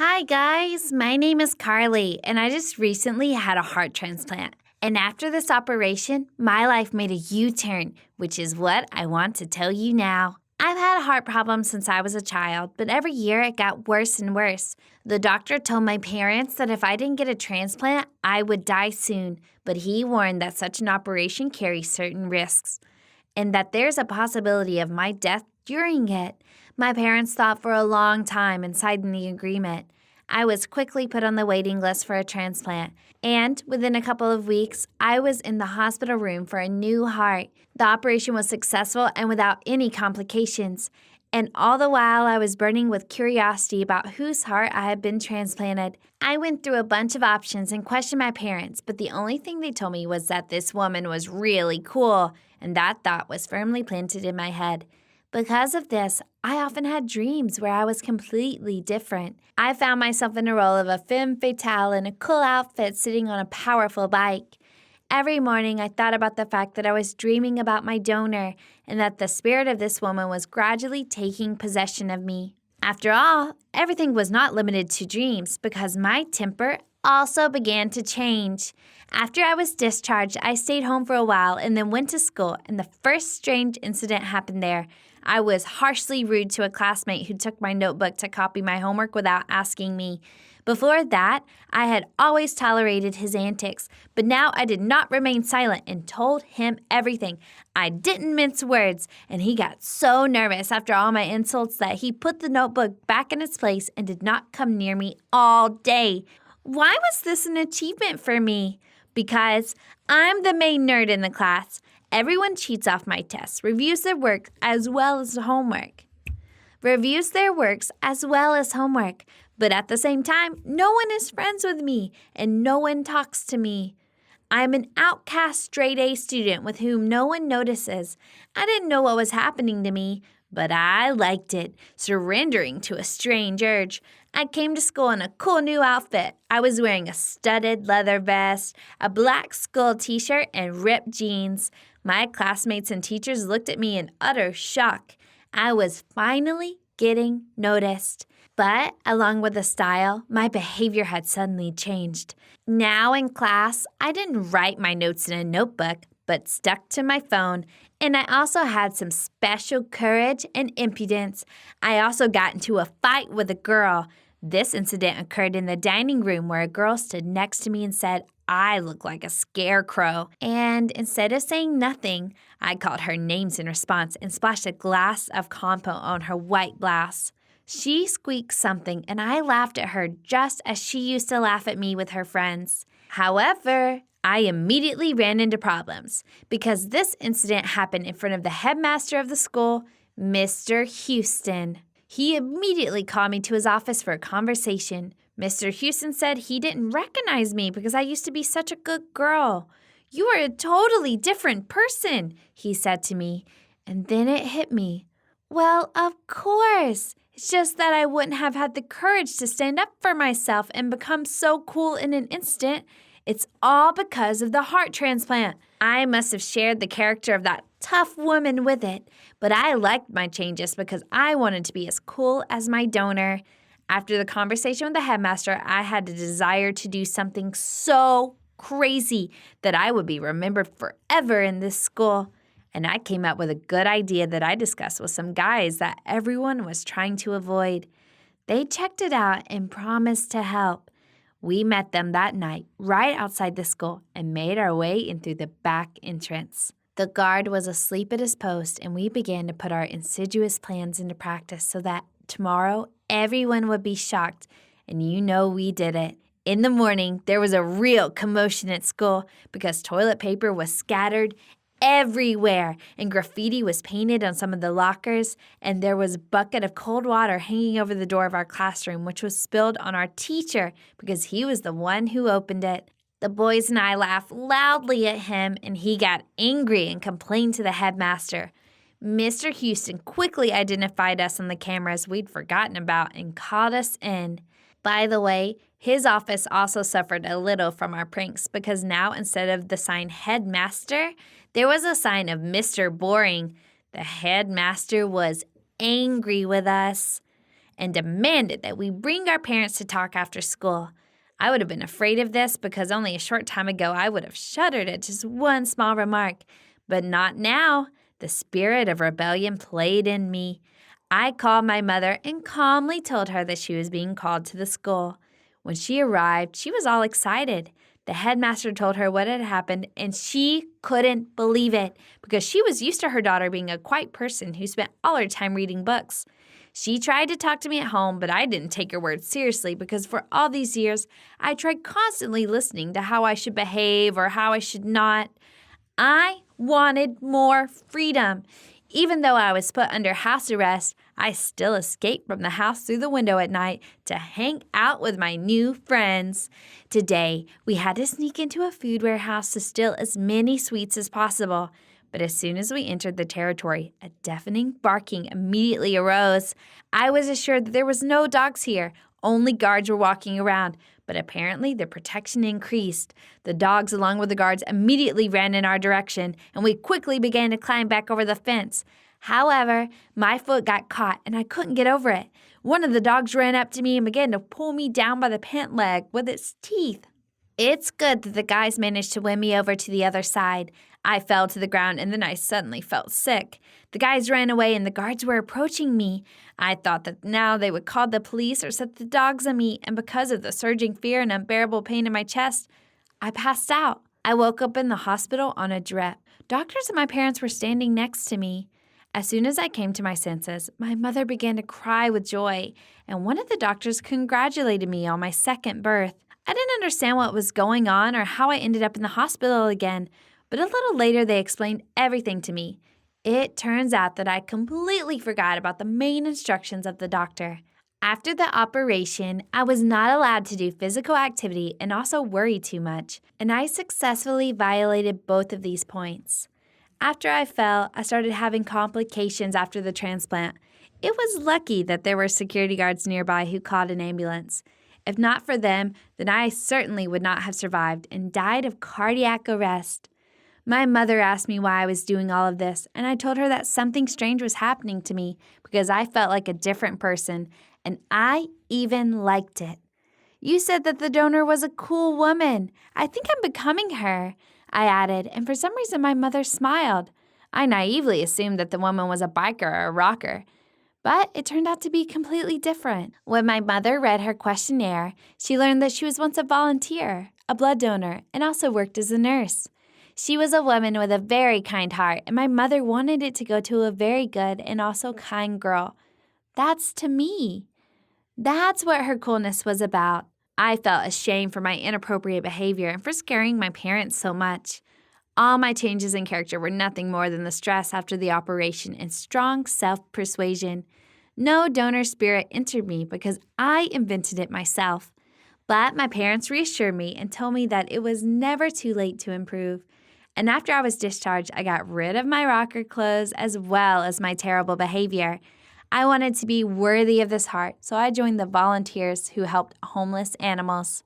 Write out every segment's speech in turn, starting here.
Hi, guys. My name is Carly, and I just recently had a heart transplant. And after this operation, my life made a U turn, which is what I want to tell you now. I've had heart problems since I was a child, but every year it got worse and worse. The doctor told my parents that if I didn't get a transplant, I would die soon, but he warned that such an operation carries certain risks and that there's a possibility of my death during it. My parents thought for a long time and signed the agreement. I was quickly put on the waiting list for a transplant, and within a couple of weeks, I was in the hospital room for a new heart. The operation was successful and without any complications. And all the while, I was burning with curiosity about whose heart I had been transplanted. I went through a bunch of options and questioned my parents, but the only thing they told me was that this woman was really cool, and that thought was firmly planted in my head. Because of this, I often had dreams where I was completely different. I found myself in a role of a femme fatale in a cool outfit sitting on a powerful bike. Every morning, I thought about the fact that I was dreaming about my donor and that the spirit of this woman was gradually taking possession of me. After all, everything was not limited to dreams because my temper also began to change. After I was discharged, I stayed home for a while and then went to school, and the first strange incident happened there. I was harshly rude to a classmate who took my notebook to copy my homework without asking me. Before that, I had always tolerated his antics, but now I did not remain silent and told him everything. I didn't mince words, and he got so nervous after all my insults that he put the notebook back in its place and did not come near me all day. Why was this an achievement for me? Because I'm the main nerd in the class. Everyone cheats off my tests, reviews their work as well as homework. But at the same time, no one is friends with me and no one talks to me. I'm an outcast straight-A student with whom no one notices. I didn't know what was happening to me, but I liked it, surrendering to a strange urge. I came to school in a cool new outfit. I was wearing a studded leather vest, a black skull t-shirt, and ripped jeans. My classmates and teachers looked at me in utter shock. I was finally getting noticed. But along with the style, my behavior had suddenly changed. Now in class, I didn't write my notes in a notebook, but stuck to my phone. And I also had some special courage and impudence. I also got into a fight with a girl. This incident occurred in the dining room where a girl stood next to me and said, I look like a scarecrow. And instead of saying nothing, I called her names in response and splashed a glass of compote on her white blouse. She squeaked something, and I laughed at her just as she used to laugh at me with her friends. However, I immediately ran into problems because this incident happened in front of the headmaster of the school, Mr. Houston. He immediately called me to his office for a conversation. Mr. Houston said he didn't recognize me because I used to be such a good girl. You are a totally different person, he said to me. And then it hit me. Well, of course. It's just that I wouldn't have had the courage to stand up for myself and become so cool in an instant. It's all because of the heart transplant. I must have shared the character of that tough woman with it, but I liked my changes because I wanted to be as cool as my donor. After the conversation with the headmaster, I had a desire to do something so crazy that I would be remembered forever in this school. And I came up with a good idea that I discussed with some guys that everyone was trying to avoid. They checked it out and promised to help. We met them that night right outside the school and made our way in through the back entrance. The guard was asleep at his post, and we began to put our insidious plans into practice so that tomorrow everyone would be shocked, and you know we did it. In the morning, there was a real commotion at school because toilet paper was scattered everywhere, and graffiti was painted on some of the lockers, and there was a bucket of cold water hanging over the door of our classroom, which was spilled on our teacher because he was the one who opened it. The boys and I laughed loudly at him, and he got angry and complained to the headmaster. Mr. Houston quickly identified us on the cameras we'd forgotten about and called us in. By the way, his office also suffered a little from our pranks because now instead of the sign headmaster, there was a sign of Mr. Boring. The headmaster was angry with us. and demanded that we bring our parents to talk after school. I would have been afraid of this because only a short time ago I would have shuddered at just one small remark. But not now. The spirit of rebellion played in me. I called my mother and calmly told her that she was being called to the school. When she arrived, she was all excited. The headmaster told her what had happened, and she couldn't believe it because she was used to her daughter being a quiet person who spent all her time reading books. She tried to talk to me at home, but I didn't take her words seriously because for all these years, I tried constantly listening to how I should behave or how I should not. I wanted more freedom. Even though I was put under house arrest, I still escaped from the house through the window at night to hang out with my new friends. Today, we had to sneak into a food warehouse to steal as many sweets as possible. But as soon as we entered the territory, a deafening barking immediately arose. I was assured that there was no dogs here. Only guards were walking around. But apparently, the protection increased. The dogs, along with the guards, immediately ran in our direction, and we quickly began to climb back over the fence. However, my foot got caught, and I couldn't get over it. One of the dogs ran up to me and began to pull me down by the pant leg with its teeth. It's good that the guys managed to win me over to the other side. I fell to the ground, and then I suddenly felt sick. The guys ran away, and the guards were approaching me. I thought that now they would call the police or set the dogs on me, and because of the surging fear and unbearable pain in my chest, I passed out. I woke up in the hospital on a drip. Doctors and my parents were standing next to me. As soon as I came to my senses, my mother began to cry with joy, and one of the doctors congratulated me on my second birth. I didn't understand what was going on or how I ended up in the hospital again, but a little later they explained everything to me. It turns out that I completely forgot about the main instructions of the doctor. After the operation, I was not allowed to do physical activity and also worry too much, and I successfully violated both of these points. After I fell, I started having complications after the transplant. It was lucky that there were security guards nearby who called an ambulance. If not for them, then I certainly would not have survived and died of cardiac arrest. My mother asked me why I was doing all of this, and I told her that something strange was happening to me because I felt like a different person, and I even liked it. You said that the donor was a cool woman. I think I'm becoming her, I added, and for some reason my mother smiled. I naively assumed that the woman was a biker or a rocker. But it turned out to be completely different. When my mother read her questionnaire, she learned that she was once a volunteer, a blood donor, and also worked as a nurse. She was a woman with a very kind heart, and my mother wanted it to go to a very good and also kind girl. That's to me. That's what her coolness was about. I felt ashamed for my inappropriate behavior and for scaring my parents so much. All my changes in character were nothing more than the stress after the operation and strong self-persuasion. No donor spirit entered me because I invented it myself. But my parents reassured me and told me that it was never too late to improve. And after I was discharged, I got rid of my rocker clothes as well as my terrible behavior. I wanted to be worthy of this heart, so I joined the volunteers who helped homeless animals.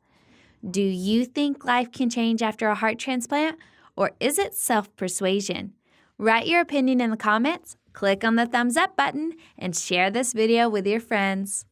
Do you think life can change after a heart transplant? Or is it self-persuasion? Write your opinion in the comments, click on the thumbs up button, and share this video with your friends.